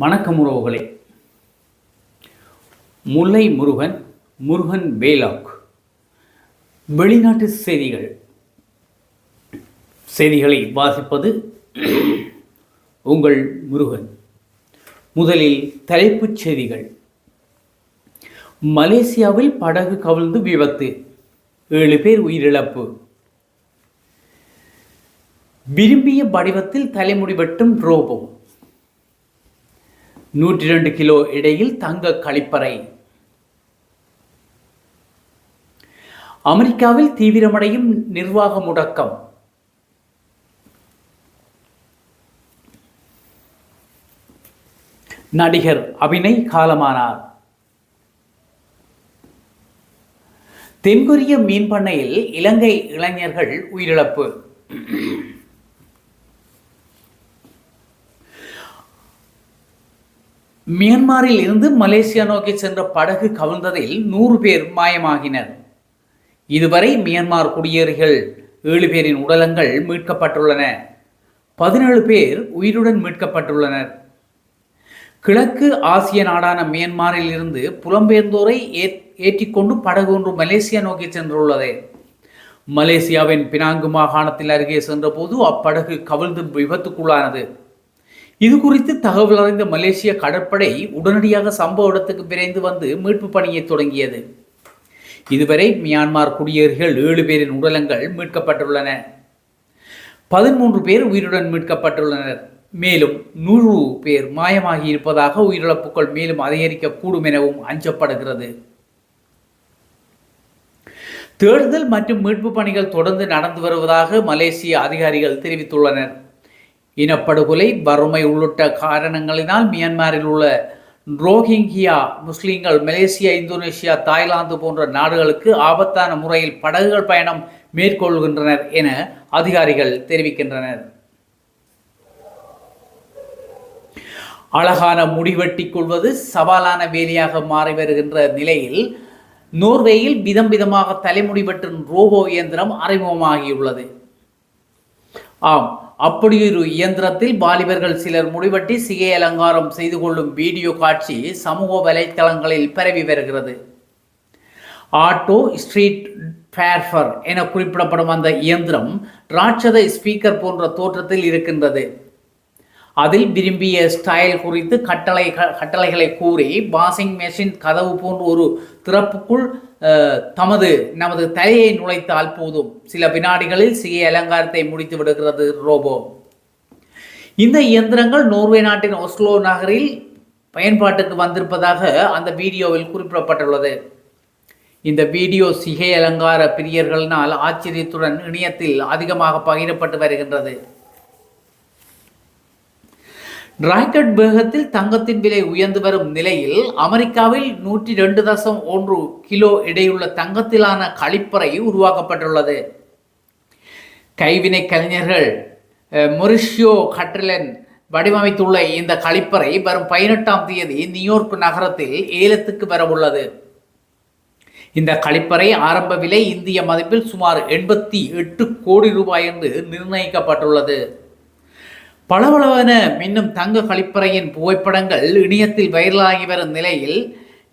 வணக்கம் உறவுகளே. முல்லை முருகன், முருகன் வேலாக். வெளிநாட்டு செய்திகள். செய்திகளை வாசிப்பது உங்கள் முருகன். முதலில் தலைப்புச் செய்திகள். மலேசியாவில் படகு கவிழ்ந்து விபத்து, 7 பேர் உயிரிழப்பு. விரும்பிய வடிவத்தில் தலைமுடி வெட்டும் ரோபோ. 102 கிலோ எடையில் தங்க கழிப்பறை. அமெரிக்காவில் தீவிரமடையும் நிர்வாக முடக்கம். நடிகர் அபிநய் காலமானார். தென்கொரிய மீன் பண்ணையில் இலங்கை இளைஞர்கள் உயிரிழப்பு. மியான்மரில் இருந்து மலேசியா நோக்கி சென்ற படகு கவிழ்ந்ததில் 100 பேர் மாயமாகினர். இதுவரை மியான்மர் குடியேறிகள் 7 பேரின் உடலங்கள் மீட்கப்பட்டுள்ளன. 17 பேர் உயிருடன் மீட்கப்பட்டுள்ளனர். கிழக்கு ஆசிய நாடான மியான்மரில் இருந்து புலம்பெயர்ந்தோரை ஏற்றிக்கொண்டு படகு ஒன்று மலேசியா நோக்கி சென்றுள்ளது. மலேசியாவின் பினாங்கு மாகாணத்தில் அருகே சென்றபோது அப்படகு கவிழ்ந்து விபத்துக்குள்ளானது. இது குறித்து தகவல் அறிந்த மலேசிய கடற்படை உடனடியாக சம்பவ இடத்துக்கு விரைந்து வந்து மீட்பு பணியை தொடங்கியது. இதுவரை மியான்மர் குடியேறிகள் 7 பேரின் உடலங்கள் மீட்கப்பட்டுள்ளன. 13 பேர் உயிருடன் மீட்கப்பட்டுள்ளனர். மேலும் 100 பேர் மாயமாகி இருப்பதாக உயிரிழப்புகள் மேலும் அதிகரிக்கக்கூடும் எனவும் அஞ்சப்படுகிறது. தேடுதல் மற்றும் மீட்பு பணிகள் தொடர்ந்து நடந்து வருவதாக மலேசிய அதிகாரிகள் தெரிவித்துள்ளனர். இனப்படுகொலை, வறுமை உள்ளிட்ட காரணங்களினால் மியான்மரில் உள்ள ரோஹிங்கியா முஸ்லிம்கள் மலேசியா, இந்தோனேஷியா, தாய்லாந்து போன்ற நாடுகளுக்கு ஆபத்தான முறையில் படகுகள் பயணம் மேற்கொள்கின்றனர் என அதிகாரிகள் தெரிவிக்கின்றனர். அழகான முடிவெட்டிக் கொள்வது சவாலான வேலையாக மாறி வருகின்ற நிலையில் நோர்வேயில் விதம் விதமாக தலைமுடி வெட்டும் ரோபோ இயந்திரம் அறிமுகமாகியுள்ளது. ஆம், அப்படி ஒரு இயந்திரத்தில் வாலிபர்கள் சிலர் முடிவெட்டி சிகை அலங்காரம் செய்து கொள்ளும் வீடியோ காட்சி சமூக வலைத்தளங்களில் பரவி வருகிறது. ஆட்டோ ஸ்ட்ரீட் ஃபேர்ஃபர் என குறிப்பிடப்படும் அந்த இயந்திரம் ராட்சத ஸ்பீக்கர் போன்ற தோற்றத்தில் இருக்கின்றது. அதில் விரும்பிய ஸ்டைல் குறித்து கட்டளைகளை கூறி வாஷிங் மெஷின் கதவு போன்ற ஒரு திறப்புக்குள் நமது தலையை நுழைத்தால் போதும், சில வினாடிகளில் சிகை அலங்காரத்தை முடித்து விடுகிறது ரோபோ. இந்த இயந்திரங்கள் நோர்வே நாட்டின் ஒஸ்லோ நகரில் பயன்பாட்டுக்கு வந்திருப்பதாக அந்த வீடியோவில் குறிப்பிடப்பட்டுள்ளது. இந்த வீடியோ சிகை அலங்கார பிரியர்களினால் ஆச்சரியத்துடன் இணையத்தில் அதிகமாக பகிரப்பட்டு வருகின்றது. ராக்கெட் வேகத்தில் தங்கத்தின் விலை உயர்ந்து வரும் நிலையில் அமெரிக்காவில் 102.1 கிலோ எடையுள்ள தங்கத்திலான கழிப்பறை உருவாக்கப்பட்டுள்ளது. கைவினை கலைஞர்கள் மொரிஷியோ கட்ரிலன் வடிவமைத்துள்ள இந்த கழிப்பறை வரும் 18ஆம் தேதி நியூயார்க் நகரத்தில் ஏலத்துக்கு வரவுள்ளது. இந்த கழிப்பறை ஆரம்ப விலை இந்திய மதிப்பில் சுமார் 88 கோடி ரூபாய் என்று நிர்ணயிக்கப்பட்டுள்ளது. பளபளவென மின்னும் தங்க கழிப்பறையின் புகைப்படங்கள் இணையத்தில் வைரலாகி வரும் நிலையில்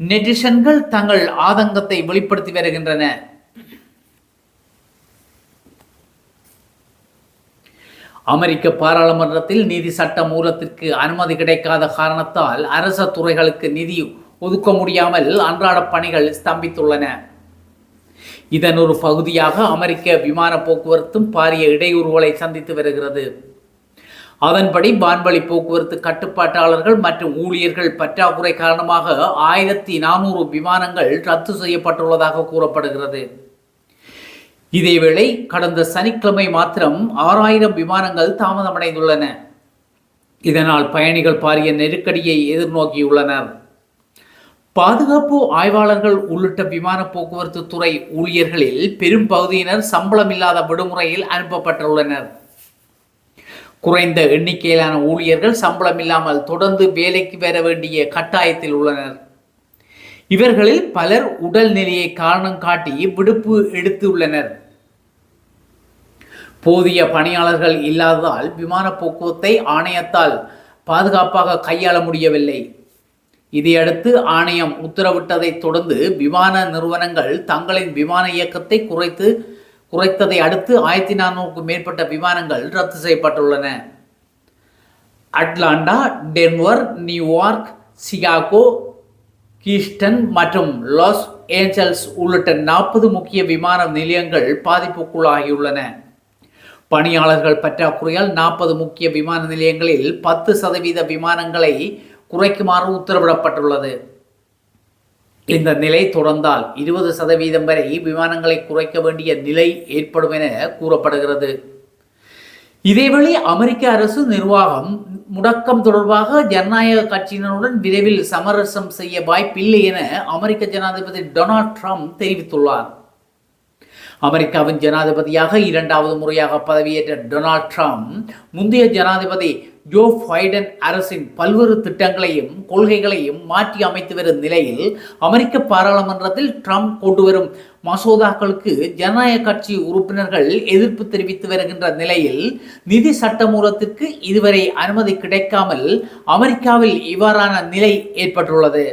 நெட்டிசன்கள் தங்கள் ஆதங்கத்தை வெளிப்படுத்தி வருகின்றன. அமெரிக்க பாராளுமன்றத்தில் நிதி சட்ட மூலத்திற்கு அனுமதி கிடைக்காத காரணத்தால் அரச துறைகளுக்கு நிதி ஒதுக்க முடியாமல் அன்றாட பணிகள் ஸ்தம்பித்துள்ளன. இதன் ஒரு பகுதியாக அமெரிக்க விமான போக்குவரத்தும் பாரிய இடையூறுகளை சந்தித்து வருகிறது. அதன்படி வான்வழி போக்குவரத்து கட்டுப்பாட்டாளர்கள் மற்றும் ஊழியர்கள் பற்றாக்குறை காரணமாக 1400 விமானங்கள் ரத்து செய்யப்பட்டுள்ளதாக கூறப்படுகிறது. இதேவேளை கடந்த சனிக்கிழமை மாத்திரம் 6000 விமானங்கள் தாமதமடைந்துள்ளன. இதனால் பயணிகள் பாரிய நெருக்கடியை எதிர்நோக்கியுள்ளனர். பாதுகாப்பு ஆய்வாளர்கள் உள்ளிட்ட விமான போக்குவரத்து துறை ஊழியர்களில் பெரும் பகுதியினர் சம்பளமில்லாத விடுமுறையில் அனுப்பப்பட்டுள்ளனர். குறைந்த எண்ணிக்கையிலான ஊழியர்கள் சம்பளம் இல்லாமல் தொடர்ந்து வேலைக்கு வர வேண்டிய கட்டாயத்தில் உள்ளனர். இவர்களில் பலர் உடல் நிலையை காரணம் காட்டி விடுப்பு எடுத்துள்ளனர். போதிய பணியாளர்கள் இல்லாததால் விமான போக்குவரத்தை ஆணையத்தால் பாதுகாப்பாக கையாள முடியவில்லை. இதையடுத்து ஆணையம் உத்தரவிட்டதைத் தொடர்ந்து விமான நிறுவனங்கள் தங்களின் விமான இயக்கத்தை குறைத்ததை அடுத்து 1400க்கும் மேற்பட்ட விமானங்கள் ரத்து செய்யப்பட்டுள்ளன. Atlanta, Denver, New York, Chicago, Houston மற்றும் லாஸ் ஏஞ்சல்ஸ் உள்ளிட்ட 40 முக்கிய விமான நிலையங்கள் பாதிப்புக்குள்ளாகியுள்ளன. பணியாளர்கள் பற்றாக்குறையால் 40 முக்கிய விமான நிலையங்களில் 10% விமானங்களை குறைக்குமாறு உத்தரவிடப்பட்டுள்ளது. இந்த நிலை தொடர்ந்தால் 20% வரை விமானங்களை குறைக்க வேண்டிய நிலை ஏற்படும் என கூறப்படுகிறது. இதேவேளை அமெரிக்க அரசு நிர்வாகம் முடக்கம் தொடர்பாக ஜனநாயக கட்சியினருடன் விரைவில் சமரசம் செய்ய வாய்ப்பில்லை என அமெரிக்க ஜனாதிபதி டொனால்ட் ட்ரம்ப் தெரிவித்துள்ளார். அமெரிக்காவின் ஜனாதிபதியாக 2வது முறையாக பதவியேற்ற டொனால்ட் ட்ரம்ப் முந்தைய ஜனாதிபதி ஜோ பைடன் அரசின் பல்வேறு திட்டங்களையும் கொள்கைகளையும் மாற்றி அமைத்து வரும் நிலையில் அமெரிக்க பாராளுமன்றத்தில் ட்ரம்ப் கொண்டு வரும் மசோதாக்களுக்கு ஜனநாயக கட்சி உறுப்பினர்கள் எதிர்ப்பு தெரிவித்து வருகின்ற நிலையில் நிதி சட்டமூலத்திற்கு இதுவரை அனுமதி கிடைக்காமல் அமெரிக்காவில் இவ்வாறான நிலை ஏற்பட்டுள்ளது.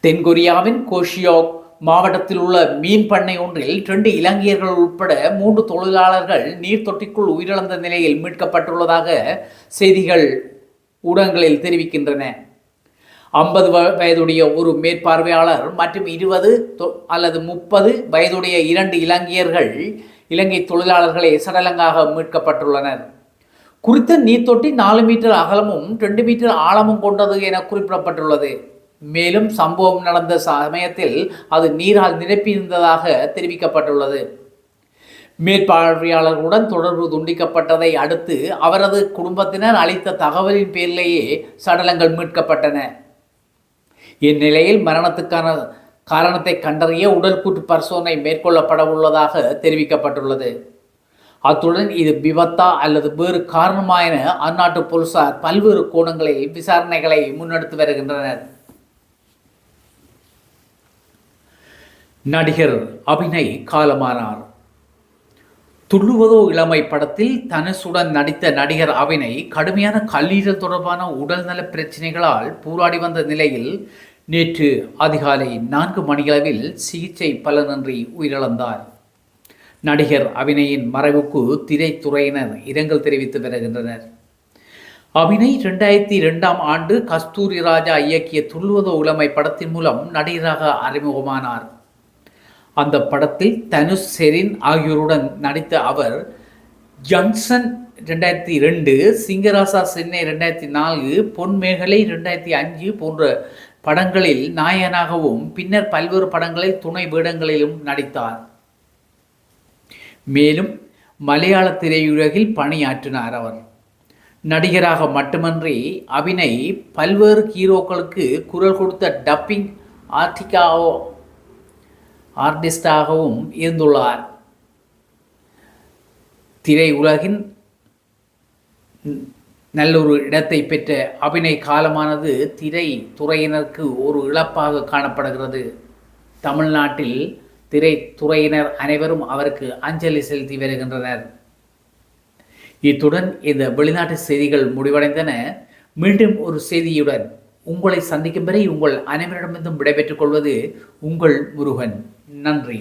தென்கொரியாவின் கோஷியோக் மாவட்டத்தில் உள்ள மீன் பண்ணை ஒன்றில் 2 இலங்கையர்கள் உட்பட 3 தொழிலாளர்கள் நீர் தொட்டிக்குள் உயிரிழந்த நிலையில் மீட்கப்பட்டுள்ளதாக செய்திகள் ஊடகங்களில் தெரிவிக்கின்றன. 50 வயதுடைய ஒரு மேற்பார்வையாளர் மற்றும் 20 அல்லது 30 வயதுடைய 2 இலங்கை தொழிலாளர்களே சடலங்காக மீட்கப்பட்டுள்ளனர். குறித்த நீர்த்தொட்டி 4 மீட்டர் அகலமும் 2 மீட்டர் ஆழமும் கொண்டது என குறிப்பிடப்பட்டுள்ளது. மேலும் சம்பவம் நடந்த சமயத்தில் அது நீரால் நிரப்பியிருந்ததாக தெரிவிக்கப்பட்டுள்ளது. மேற்பார்வையாளர்களுடன் தொடர்பு துண்டிக்கப்பட்டதை அடுத்து அவரது குடும்பத்தினர் அளித்த தகவலின் பேரிலேயே சடலங்கள் மீட்கப்பட்டன. இந்நிலையில் மரணத்துக்கான காரணத்தை கண்டறிய உடற்கூற்று பரிசோதனை மேற்கொள்ளப்பட உள்ளதாக தெரிவிக்கப்பட்டுள்ளது. அத்துடன் இது விபத்தா அல்லது வேறு காரணமா என அந்நாட்டு போலீசார் பல்வேறு கோணங்களில் விசாரணைகளை முன்னெடுத்து வருகின்றனர். நடிகர் அபிநய் காலமானார். துள்ளுவதோ இளமை படத்தில் தனுஷுடன் நடித்த நடிகர் அபிநய் கடுமையான கல்லீரல் தொடர்பான உடல்நல பிரச்சனைகளால் போராடி வந்த நிலையில் நேற்று அதிகாலை 4 மணியளவில் சிகிச்சை பலனின்றி உயிரிழந்தார். நடிகர் அபிநயின் மறைவுக்கு திரைத்துறையினர் இரங்கல் தெரிவித்து வருகின்றனர். அபிநய் 2002ஆம் ஆண்டு கஸ்தூரி ராஜா இயக்கிய துள்ளுவதோ இளமை படத்தின் மூலம் நடிகராக அறிமுகமானார். அந்த படத்தில் தனுஷ், செரின் ஆகியோருடன் நடித்த அவர் ஜங்ஷன் 2002, சிங்கராசா சென்னை 2004, பொன்மேகலை 2005 போன்ற படங்களில் நாயகனாகவும் பின்னர் பல்வேறு படங்களில் துணை வேடங்களிலும் நடித்தார். மேலும் மலையாள திரையுலகில் பணியாற்றினார். அவர் நடிகராக மட்டுமன்றி அபிநய் பல்வேறு ஹீரோக்களுக்கு குரல் கொடுத்த டப்பிங் ஆர்டிஸ்டாகவும் இருந்துள்ளார். திரையுலகின் நல்லொரு இடத்தை பெற்ற அபிநய் காலமானது திரைத்துறையினருக்கு ஒரு இழப்பாக காணப்படுகிறது. தமிழ்நாட்டில் திரைத்துறையினர் அனைவரும் அவருக்கு அஞ்சலி செலுத்தி வருகின்றனர். இத்துடன் இந்த வெளிநாட்டு செய்திகள் முடிவடைந்தன. மீண்டும் ஒரு செய்தியுடன் உங்களை சந்திக்கும் வரை உங்கள் அனைவரிடமிருந்தும் விடைபெற்றுக் கொள்வது உங்கள் முருகன். நன்றி.